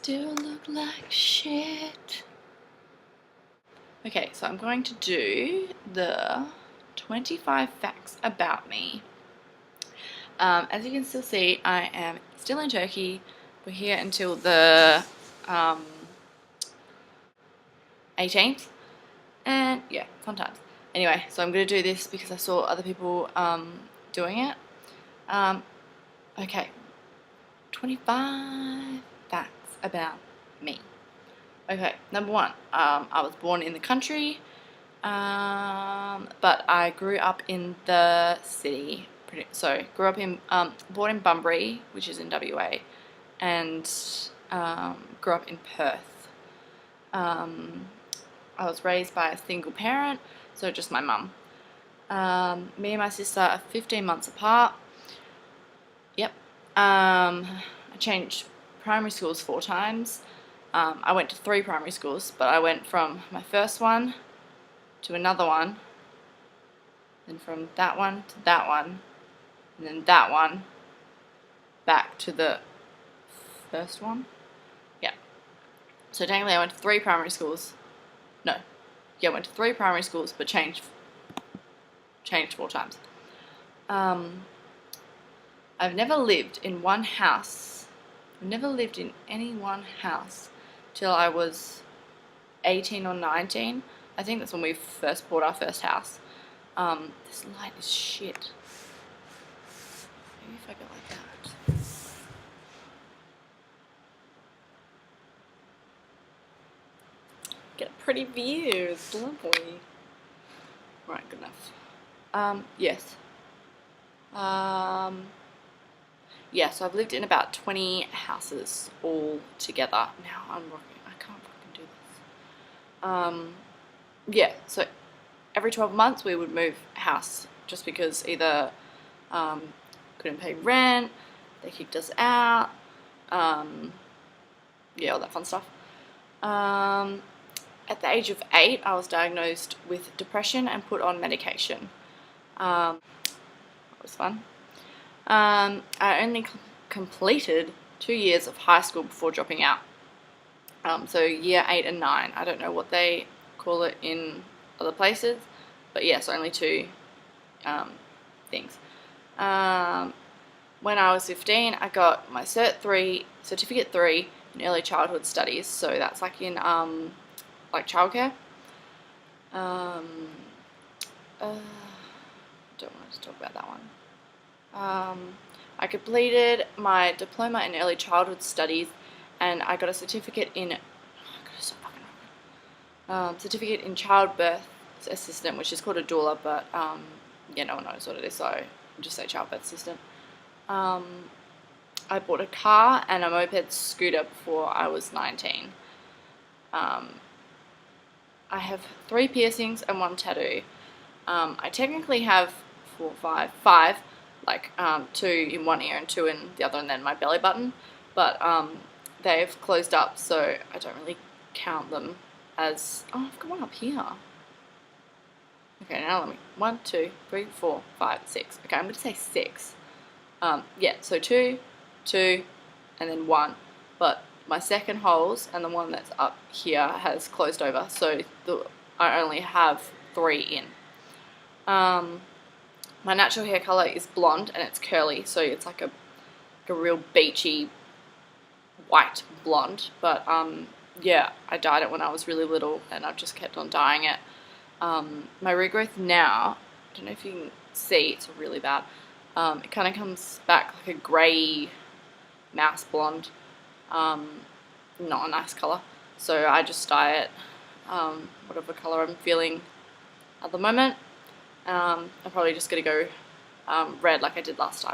still look like shit. Okay, so I'm going to do the 25 facts about me. As you can still see, I am still in Turkey. We're here until the 18th. And yeah, fun times. Anyway, so I'm going to do this because I saw other people doing it. Okay, 25 facts about me. Okay, number one, I was born in the country, but I grew up in the city. Grew up in, born in Bunbury, which is in WA, and grew up in Perth. I was raised by a single parent, so just my mum. Me and my sister are 15 months apart. Yep. I changed primary schools 4 times. I went to 3 primary schools, but I went from my first one to another one, then from that one to that one, and then that one back to the first one. Yeah. So technically I went to 3 primary schools. No. Yeah, I went to 3 primary schools, but changed 4 times. I've never lived in one house. I've never lived in any one house till I was 18 or 19. I think that's when we first bought our first house. This light is shit. Maybe if I go like that. Get a pretty view. It's lovely. Right, good enough. Yes. Yeah, so I've lived in about 20 houses all together. Now I'm rocking. I can't fucking do this. Yeah, so every 12 months we would move house just because either couldn't pay rent, they kicked us out, yeah, all that fun stuff. At the age of 8, I was diagnosed with depression and put on medication. That was fun. I only completed 2 years of high school before dropping out. So year 8 and 9. I don't know what they call it in other places, but yes, only 2 things. When I was 15, I got my certificate 3 in early childhood studies. So that's like in like childcare. Don't want to talk about that one. I completed my diploma in early childhood studies, and I got a certificate in certificate in childbirth assistant, which is called a doula, but yeah, no one knows what it is, so I'll just say childbirth assistant. I bought a car and a moped scooter before I was 19. I have 3 piercings and 1 tattoo. I technically have 5, like 2 in one ear and 2 in the other, and then my belly button, but they've closed up, so I don't really count them as, oh, I've got one up here. Okay, now let me, 1, 2, 3, 4, 5, 6. Okay, I'm going to say 6. Yeah, so 2, and then 1, but my second holes and the one that's up here has closed over, so I only have 3 in. My natural hair color is blonde and it's curly, so it's like a real beachy white blonde, but yeah, I dyed it when I was really little and I've just kept on dyeing it. My regrowth now, I don't know if you can see, it's really bad. It kind of comes back like a grey mouse blonde, not a nice colour, so I just dye it whatever colour I'm feeling at the moment. I'm probably just going to go red like I did last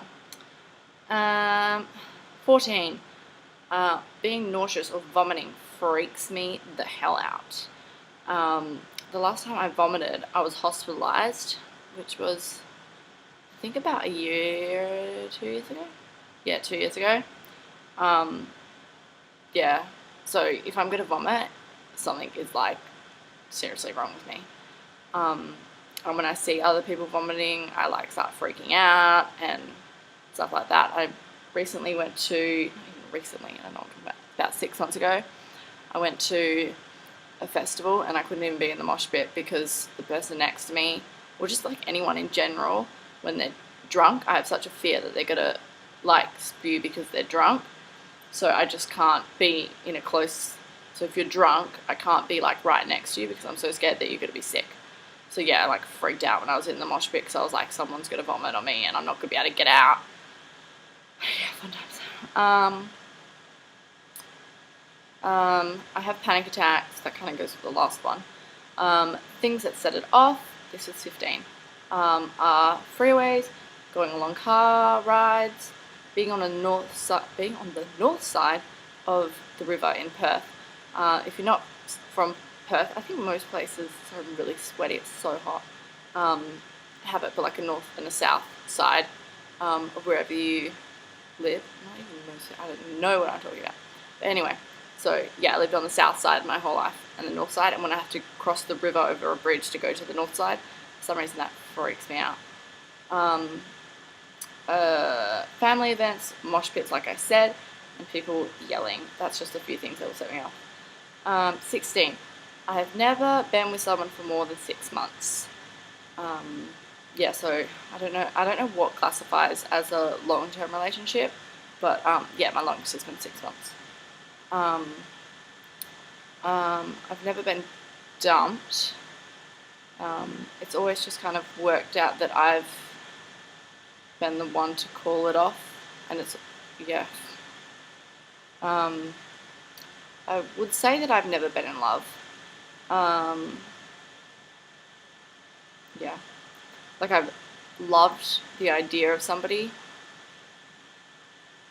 time. 14. Being nauseous or vomiting freaks me the hell out. The last time I vomited, I was hospitalised, which was, I think, about 2 years ago? Yeah, 2 years ago. Yeah, so if I'm going to vomit, something is like seriously wrong with me. And when I see other people vomiting, I like start freaking out and stuff like that. I recently went to, not even recently, I don't know what I'm talking about, about 6 months ago. I went to a festival and I couldn't even be in the mosh pit because the person next to me, or just like anyone in general, when they're drunk, I have such a fear that they're gonna like spew because they're drunk. So I just can't be in a close, so if you're drunk, I can't be like right next to you because I'm so scared that you're gonna be sick. So yeah, I like freaked out when I was in the mosh pit because I was like, someone's gonna vomit on me and I'm not gonna be able to get out. Yeah, fun times. I have panic attacks. That kind of goes with the last one. Things that set it off. This is 15. Are freeways, going along car rides, being on the north side of the river in Perth. If you're not from Perth, I think most places are really sweaty. It's so hot. Have it for like a north and a south side of wherever you live. I don't know what I'm talking about. But anyway. So yeah, I lived on the south side my whole life and the north side, and when I have to cross the river over a bridge to go to the north side, for some reason that freaks me out. Family events, mosh pits like I said, and people yelling. That's just a few things that will set me off. 16. I have never been with someone for more than 6 months. Yeah, so I don't know what classifies as a long-term relationship, but yeah, my longest has been 6 months. I've never been dumped. It's always just kind of worked out that I've been the one to call it off, and it's, yeah. I would say that I've never been in love. Yeah. Like, I've loved the idea of somebody,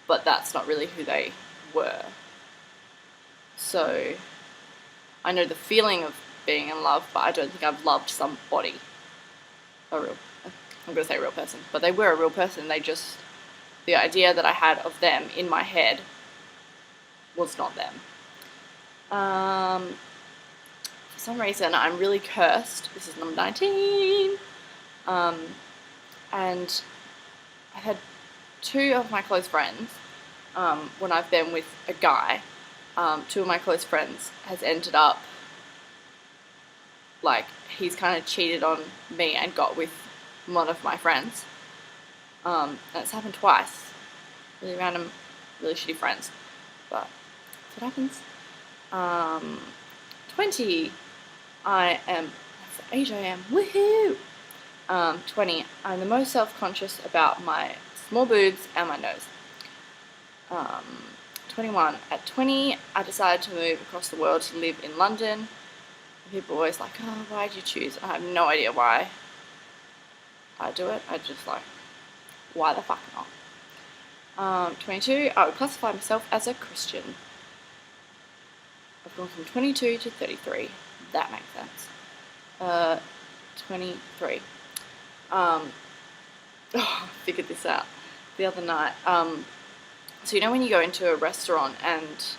but that's not really who they were. So I know the feeling of being in love, but I don't think I've loved somebody. I'm going to say a real person, but they were a real person. They just, the idea that I had of them in my head was not them. For some reason, I'm really cursed. This is number 19. And I've had 2 of my close friends, when I've been with a guy, 2 of my close friends has ended up, like, he's kind of cheated on me and got with one of my friends. And it's happened twice. Really random, really shitty friends. But that's what happens. 20. That's the age I am. Woohoo! 20. I'm the most self-conscious about my small boobs and my nose. 21. At 20, I decided to move across the world to live in London. People are always like, oh, why'd you choose? I have no idea why I do it. I just like, why the fuck not? 22, I would classify myself as a Christian. I've gone from 22 to 33. That makes sense. 23. I figured this out the other night. So you know when you go into a restaurant and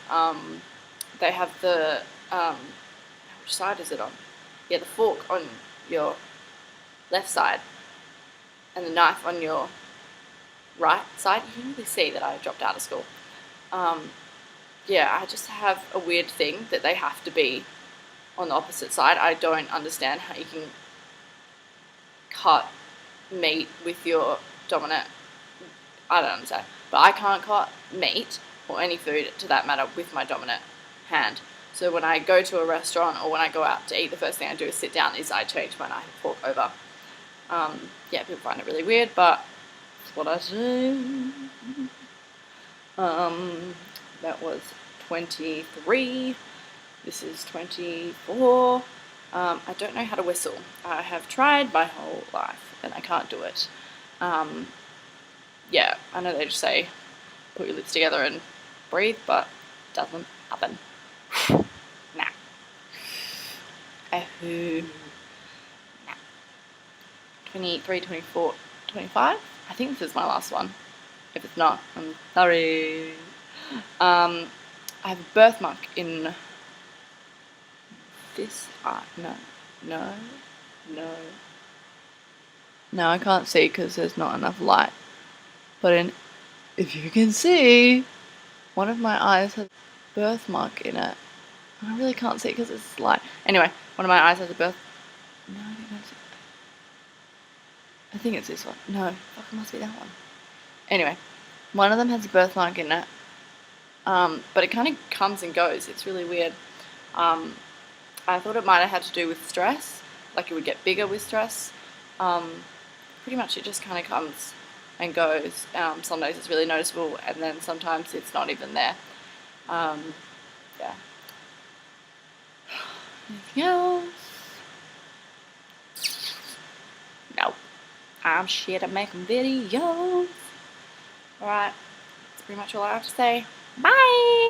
they have the, which side is it on? Yeah, the fork on your left side and the knife on your right side. You can really see that I dropped out of school. Yeah, I just have a weird thing that they have to be on the opposite side. I don't understand how you can cut meat with your dominant, I don't understand, but I can't cut meat or any food to that matter with my dominant hand. So when I go to a restaurant or when I go out to eat, the first thing I do is sit down, is I change my knife and fork over. Yeah, people find it really weird, but it's what I do. That was 23. This is 24. I don't know how to whistle. I have tried my whole life and I can't do it. Yeah, I know they just say put your lips together and breathe, but it doesn't happen. Nah. Nah. 23, 24, 25. I think this is my last one. If it's not, I'm sorry. I have a birthmark in this eye. No, I can't see because there's not enough light. But if you can see, one of my eyes has birthmark in it. I really can't see it because it's light. Anyway, one of my eyes has a birth. No, I don't know. I think it's this one. No, fuck, it must be that one. Anyway, one of them has a birthmark in it. But it kind of comes and goes. It's really weird. I thought it might have had to do with stress, like it would get bigger with stress. Pretty much it just kind of comes and goes. Some days it's really noticeable, and then sometimes it's not even there. Yeah. Anything else? No. I'm shit at making videos. Alright, that's pretty much all I have to say. Bye!